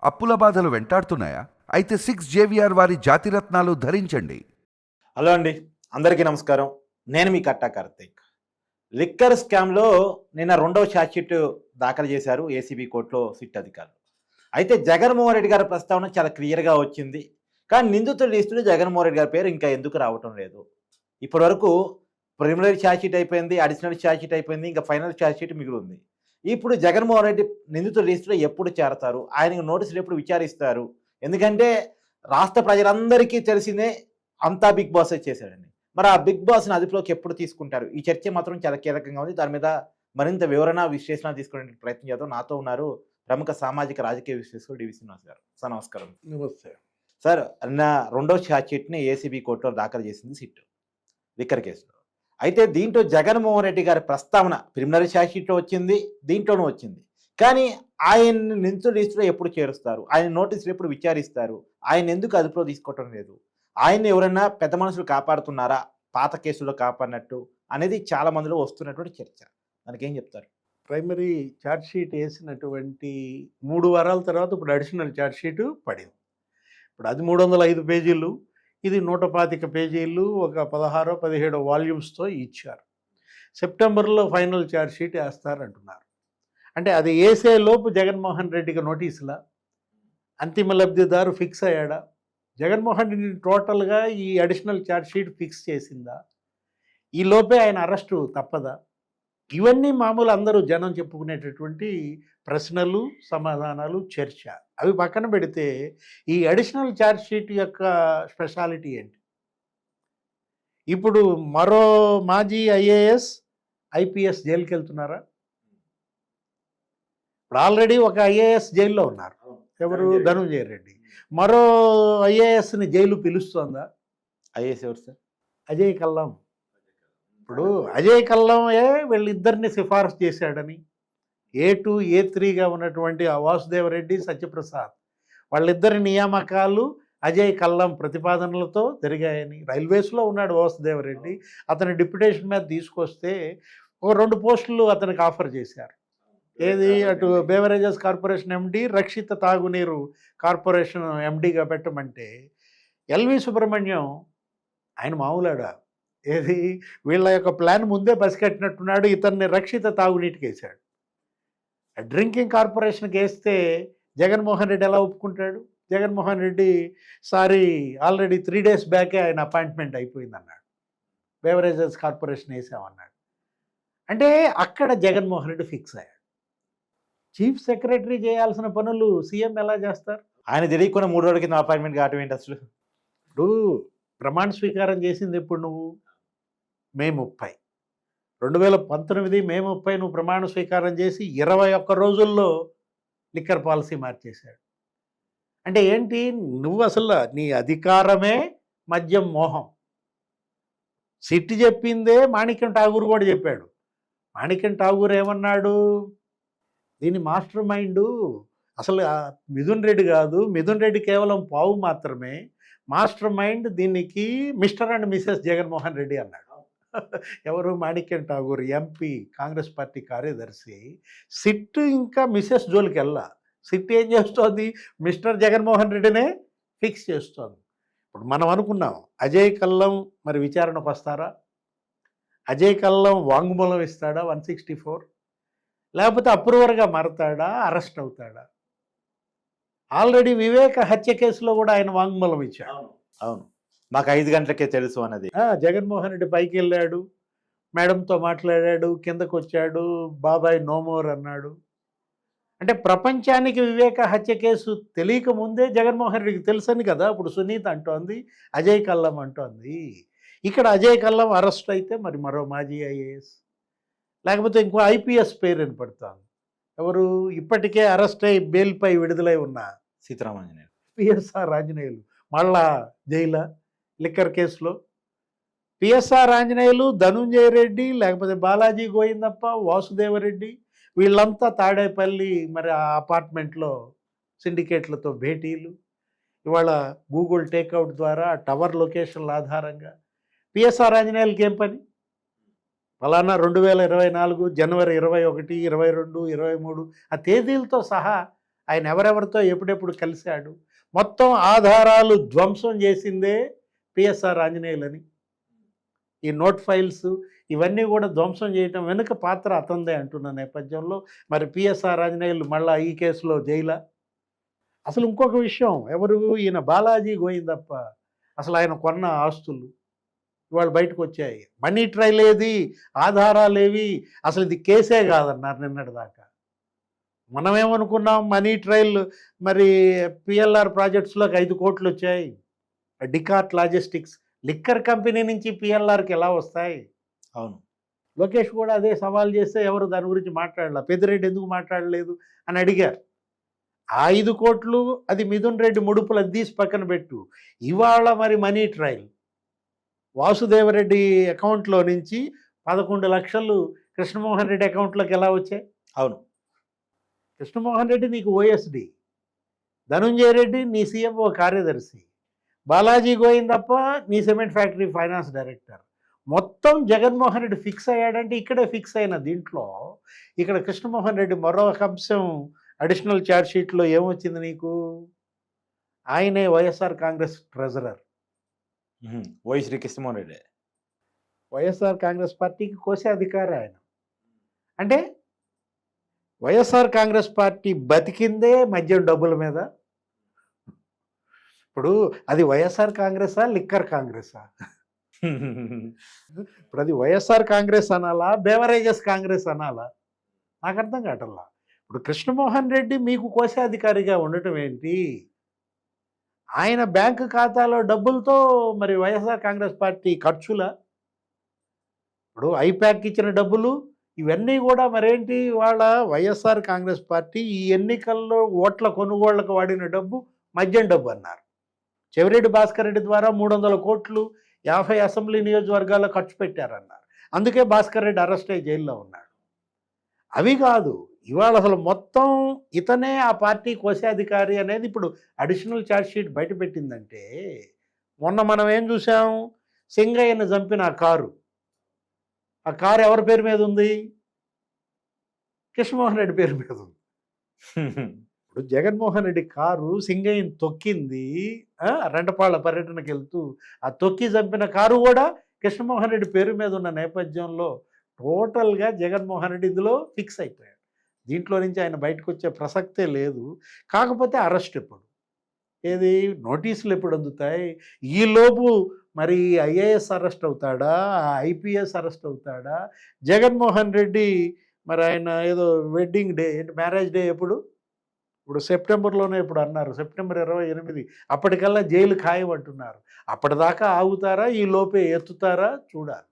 అప్పుల బాధలు వెంటాడుతున్నాయా? అయితే 6 JVR వారి జాతిరత్నాలు ధరించండి. హలో అండి, అందరికీ నమస్కారం. నేను మీ కట్టా కార్తీక్. లిక్కర్ స్కామ్లో నిన్న రెండవ ఛార్జ్షీట్ దాఖలు చేశారు ఏసీబీ కోర్టులో సిట్ అధికారులు. అయితే జగన్మోహన్ రెడ్డి గారి ప్రస్తావన చాలా క్లియర్గా వచ్చింది. కానీ నిందితుల లిస్టులో జగన్మోహన్ రెడ్డి గారి పేరు ఇంకా ఎందుకు రావటం లేదు? ఇప్పటి వరకు ప్రిలిమినరీ ఛార్జ్షీట్ అయిపోయింది, అడిషనల్ ఛార్జ్షీట్ అయిపోయింది, ఇంకా ఫైనల్ ఛార్జ్షీట్ మిగిలి ఉంది. ఇప్పుడు జగన్మోహన్ రెడ్డి నిందితుల లిస్టులో ఎప్పుడు చేరతారు? ఆయనకు నోటీసులు ఎప్పుడు విచారిస్తారు? ఎందుకంటే రాష్ట్ర ప్రజలందరికీ తెలిసిందే, అంతా బిగ్ బాస్ చేశాడండి. మరి ఆ బిగ్ బాస్ని అదుపులోకి ఎప్పుడు తీసుకుంటారు? ఈ చర్చ మాత్రం చాలా కీలకంగా ఉంది. దాని మీద మరింత వివరణ విశ్లేషణ తీసుకునే ప్రయత్నం చేద్దాం. నాతో ఉన్నారు ప్రముఖ సామాజిక రాజకీయ విశ్లేషకులు డివి శ్రీనివాస్ గారు. సార్ నమస్కారం. నమస్తే సార్, నా రెండో ఛార్జ్షీట్ని ఏసీబీ కోర్టులో దాఖలు చేసింది సిట్ లిక్కర్ కేసులో. అయితే దీంట్లో జగన్మోహన్ రెడ్డి గారి ప్రస్తావన ప్రిలిమినరీ ఛార్జ్షీట్లో వచ్చింది, దీంట్లోనూ వచ్చింది. కానీ ఆయన నిందితుల లిస్టులో ఎప్పుడు చేరుస్తారు? ఆయన నోటీసులు ఎప్పుడు విచారిస్తారు? ఆయన ఎందుకు అదుపులో తీసుకోవటం లేదు? ఆయన్ని ఎవరైనా పెద్ద మనుషులు కాపాడుతున్నారా, పాత కేసుల్లో కాపాడినట్టు అనేది చాలా మందిలో వస్తున్నటువంటి చర్చ. దానికి ఏం చెప్తారు? ప్రైమరీ ఛార్జ్షీట్ వేసినటువంటి 3 వారాల తర్వాత ఇప్పుడు అడిషనల్ ఛార్జ్షీట్ పడింది. ఇప్పుడు అది 305 పేజీలు, ఇది 125 పేజీలు, ఒక 16-17 వాల్యూమ్స్తో ఇచ్చారు. సెప్టెంబర్లో ఫైనల్ ఛార్జ్షీట్ వేస్తారంటున్నారు. అంటే అది వేసే లోపు జగన్మోహన్ రెడ్డికి నోటీసులా? అంతిమ లబ్ధిదారు ఫిక్స్ అయ్యాడా? జగన్మోహన్ రెడ్డి టోటల్గా ఈ అడిషనల్ ఛార్జ్షీట్ ఫిక్స్ చేసిందా? ఈ లోపే ఆయన అరెస్టు తప్పదా? ఇవన్నీ మామూలు అందరూ జనం చెప్పుకునేటటువంటి ప్రశ్నలు, సమాధానాలు, చర్చ. అవి పక్కన పెడితే ఈ అడిషనల్ ఛార్జ్షీట్ యొక్క స్పెషాలిటీ ఏంటి? ఇప్పుడు మరో మాజీ ఐఏఎస్, ఐపీఎస్ జైలుకి వెళ్తున్నారా? ఇప్పుడు ఆల్రెడీ ఒక ఐఏఎస్ జైల్లో ఉన్నారు. ఎవరు? ధనంజయ రెడ్డి. మరో ఐఏఎస్ని జైలు పిలుస్తోందా? ఐఏఎస్ ఎవరు సార్? అజయ్ కల్లం. ఇప్పుడు అజయ్ కల్లంయే వీళ్ళిద్దరిని సిఫారసు చేశాడని, A2, A3గా ఉన్నటువంటి ఆ వాసుదేవరెడ్డి, సత్యప్రసాద్, వాళ్ళిద్దరి నియామకాలు అజయ్ కల్లం ప్రతిపాదనలతో జరిగాయని. రైల్వేస్లో ఉన్నాడు వాసుదేవరెడ్డి, అతని డిప్యుటేషన్ మీద తీసుకొస్తే ఒక 2 పోస్టులు అతనికి ఆఫర్ చేశారు. ఏది? అటు బేవరేజెస్ కార్పొరేషన్ ఎండి, రక్షిత తాగునీరు కార్పొరేషన్ ఎండిగా పెట్టమంటే ఎల్వి సుబ్రహ్మణ్యం ఆయన మామూలాడా? ఏది? వీళ్ళ యొక్క ప్లాన్ ముందే పసికట్టినట్టున్నాడు, ఇతన్ని రక్షిత తాగునీటికి వేశాడు. డ్రింకింగ్ కార్పొరేషన్కి వేస్తే జగన్మోహన్ రెడ్డి ఎలా ఒప్పుకుంటాడు? Jaganmohan Reddy sorry already 3 days బ్యాకే ఆయన అపాయింట్మెంట్ అయిపోయింది అన్నాడు, బేవరేజెస్ కార్పొరేషన్ వేసామన్నాడు. అంటే అక్కడ జగన్మోహన్ రెడ్డి ఫిక్స్ అయ్యాడు. చీఫ్ సెక్రటరీ చేయాల్సిన పనులు సీఎం ఎలా చేస్తారు? ఆయన తెలియకుండా 3 రోజుల కింద అపాయింట్మెంట్ కావటం ఏంటి అసలు? ఇప్పుడు ప్రమాణ స్వీకారం చేసింది ఎప్పుడు నువ్వు? మే 30, 2019 మే 30 నువ్వు ప్రమాణ స్వీకారం చేసి 21 రోజుల్లో లిక్కర్ పాలసీ మార్చేశాడు. అంటే ఏంటి? నువ్వు అసలు నీ అధికారమే మద్యం మోహం. సిట్ చెప్పిందే మాణిక్యం ఠాగూర్ కూడా చెప్పాడు. మాణిక్యం ఠాగూర్ ఏమన్నాడు? దీని మాస్టర్ మైండు అసలు మిథున్ రెడ్డి కాదు, మిథున్ రెడ్డి కేవలం పావు మాత్రమే, మాస్టర్ మైండ్ దీనికి mister and Mrs Jaganmohan Reddy అన్నాడు. ఎవరు? మాణిక్యం ఠాగూర్, ఎంపీ, కాంగ్రెస్ పార్టీ కార్యదర్శి. సిట్ ఇంకా మిసెస్ జోలికి వెళ్ళా. సిట్ ఏం చేస్తోంది? మిస్టర్ జగన్మోహన్ రెడ్డినే ఫిక్స్ చేస్తోంది. ఇప్పుడు మనం అనుకున్నాం అజయ్ కల్లం మరి విచారణకు వస్తారా? అజయ్ కల్లం వాంగ్మూలం ఇస్తాడా 164? లేకపోతే అప్రూవర్గా మారతాడా? అరెస్ట్ అవుతాడా? ఆల్రెడీ వివేక హత్య కేసులో కూడా ఆయన వాంగ్మూలం ఇచ్చాడు. అవును, మాకు 5 గంటలకే తెలుసు అన్నది. జగన్మోహన్ రెడ్డి పైకి వెళ్ళాడు, మేడంతో మాట్లాడాడు, కిందకు వచ్చాడు, బాబాయ్ నోమోర్ అన్నాడు. అంటే ప్రపంచానికి వివేక హత్య కేసు తెలియక ముందే జగన్మోహన్ రెడ్డికి తెలుసని కదా ఇప్పుడు సునీత అంటోంది, అజయ్ కల్లం అంటోంది. ఇక్కడ అజయ్ కల్లం అరెస్ట్ అయితే మరి మరో మాజీ ఐఏఎస్, లేకపోతే ఇంకో ఐపీఎస్ పేరు వినపడుతోంది. ఎవరు? ఇప్పటికే అరెస్ట్ అయ్యి బెయిల్పై విడుదలై ఉన్న సీతారామాంజనేయులు, పిఎస్ఆర్ ఆంజనేయులు మళ్ళా జైలా లిక్కర్ కేసులో. పిఎస్ఆర్ ఆంజనేయులు, ధనుంజయ రెడ్డి, లేకపోతే బాలాజీ గోవిందప్ప, వాసుదేవరెడ్డి, వీళ్ళంతా తాడేపల్లి మరి ఆ అపార్ట్మెంట్లో సిండికేట్లతో భేటీలు. ఇవాళ గూగుల్ టేక్అవుట్ ద్వారా టవర్ లొకేషన్ల ఆధారంగా పిఎస్ఆర్ ఆంజనేయులకి ఏం పని? ఫలానా 2024 జనవరి 21, 22, 23 ఆ తేదీలతో సహా ఆయన ఎవరెవరితో ఎప్పుడెప్పుడు కలిశాడు, మొత్తం ఆధారాలు ధ్వంసం చేసిందే పిఎస్ఆర్ ఆంజనేయులని. ఈ నోట్ ఫైల్స్ ఇవన్నీ కూడా ధ్వంసం చేయటం వెనుక పాత్ర అతందే అంటున్న నేపథ్యంలో మరి పిఎస్ఆర్ ఆంజనేయులు మళ్ళీ ఈ కేసులో జైలా. అసలు ఇంకొక విషయం, ఎవరు ఈయన బాలాజీ గోయిందప్ప, అసలు ఆయన కొన్న ఆస్తులు ఇవాళ బయటకు వచ్చాయి. మనీ ట్రయల్ ఏది, ఆధారాలు ఏవి, అసలు ఇది కేసే కాదన్నారు నిన్నటి దాకా. మనమేమనుకున్నాం మనీ ట్రయల్ మరి పిఎల్ఆర్ ప్రాజెక్ట్స్లోకి 5 కోట్లు వచ్చాయి. డికార్ట్ లాజిస్టిక్స్ లిక్కర్ కంపెనీ నుంచి పిఎల్ఆర్కి ఎలా వస్తాయి? అవును. లోకేష్ కూడా అదే సవాల్ చేస్తే ఎవరు దాని గురించి మాట్లాడలే. పెద్దిరెడ్డి ఎందుకు మాట్లాడలేదు అని అడిగారు. 5 కోట్లు అది మిథున్ రెడ్డి ముడుపులు అది తీసి పక్కన పెట్టు. ఇవాళ మరి మనీ ట్రయల్ వాసుదేవరెడ్డి అకౌంట్లో నుంచి 11 లక్షలు కృష్ణమోహన్ రెడ్డి అకౌంట్లోకి ఎలా వచ్చాయి? అవును. కృష్ణమోహన్ రెడ్డి నీకు ఓఎస్డి, ధనుంజయ రెడ్డి నీ సీఎంఓ కార్యదర్శి, బాలాజీ గోయిందప్ప నీ సిమెంట్ ఫ్యాక్టరీ ఫైనాన్స్ డైరెక్టర్. మొత్తం జగన్మోహన్ రెడ్డి ఫిక్స్ అయ్యాడంటే ఇక్కడే ఫిక్స్ అయిన దీంట్లో ఇక్కడ కృష్ణమోహన్ రెడ్డి మరో అంశం అడిషనల్ ఛార్జ్ షీట్లో ఏమొచ్చింది నీకు? ఆయనే వైఎస్ఆర్ కాంగ్రెస్ ట్రెజరర్. వై శ్రీ కృష్ణమోహన్ రెడ్డి వైఎస్ఆర్ కాంగ్రెస్ పార్టీకి కోసే అధికారి ఆయన. అంటే వైఎస్ఆర్ కాంగ్రెస్ పార్టీ బతికిందే మద్యం డబ్బుల మీద. ఇప్పుడు అది వైఎస్ఆర్ కాంగ్రెసా లిక్కర్ కాంగ్రెసా? ఇప్పుడు అది వైఎస్ఆర్ కాంగ్రెస్ అనాలా బేవరేజెస్ కాంగ్రెస్ అనాలా? నాకు అర్థం కావటంలా. ఇప్పుడు కృష్ణమోహన్ రెడ్డి మీకు కోశాధికారిగా ఉండటం ఏంటి? ఆయన బ్యాంకు ఖాతాలో డబ్బులతో మరి వైఎస్ఆర్ కాంగ్రెస్ పార్టీ ఖర్చుల, ఇప్పుడు ఐప్యాక్ ఇచ్చిన డబ్బులు ఇవన్నీ కూడా మరేంటి? వాళ్ళ వైఎస్ఆర్ కాంగ్రెస్ పార్టీ ఈ ఎన్నికల్లో ఓట్ల కొనుగోళ్లకు వాడిన డబ్బు మద్యం డబ్బు అన్నారు. చెవిరెడ్డి భాస్కర్ రెడ్డి ద్వారా 300 కోట్లు 50 అసెంబ్లీ నియోజకవర్గాల్లో ఖర్చు పెట్టారన్నారు. అందుకే భాస్కర్ రెడ్డి అరెస్ట్ అయ్యి జైల్లో ఉన్నాడు. అవి కాదు, ఇవాళ అసలు మొత్తం ఇతనే ఆ పార్టీ కోశాధికారి అనేది ఇప్పుడు అడిషనల్ ఛార్జ్ షీట్ బయట పెట్టిందంటే, మొన్న మనం ఏం చూసాం? సింగయ్యను చంపిన ఆ కారు ఎవరి పేరు మీద ఉంది? కృష్ణమోహన్ రెడ్డి పేరు మీద ఉంది. ఇప్పుడు జగన్మోహన్ రెడ్డి కారు సింగయ్యను తొక్కింది రెండపాళ్ళ పర్యటనకి వెళ్తూ. ఆ తొక్కి చంపిన కారు కూడా కృష్ణమోహన్ రెడ్డి పేరు మీద ఉన్న నేపథ్యంలో టోటల్గా జగన్మోహన్ రెడ్డి ఇందులో ఫిక్స్ అయిపోయాడు. దీంట్లో నుంచి ఆయన బయటకు వచ్చే ప్రసక్తే లేదు. కాకపోతే అరెస్ట్ ఎప్పుడు, ఏది నోటీసులు ఎప్పుడు అందుతాయి? ఈలోపు మరి ఐఏఎస్ అరెస్ట్ అవుతాడా, ఐపీఎస్ అరెస్ట్ అవుతాడా? జగన్మోహన్ రెడ్డి మరి ఆయన ఏదో వెడ్డింగ్ డే మ్యారేజ్ డే ఎప్పుడు? ఇప్పుడు సెప్టెంబర్లోనే ఇప్పుడు అన్నారు, సెప్టెంబర్ 28. అప్పటికల్లా జైలు ఖాయం అంటున్నారు. అప్పటిదాకా ఆగుతారా, ఈ లోపే ఎత్తుతారా చూడాలి.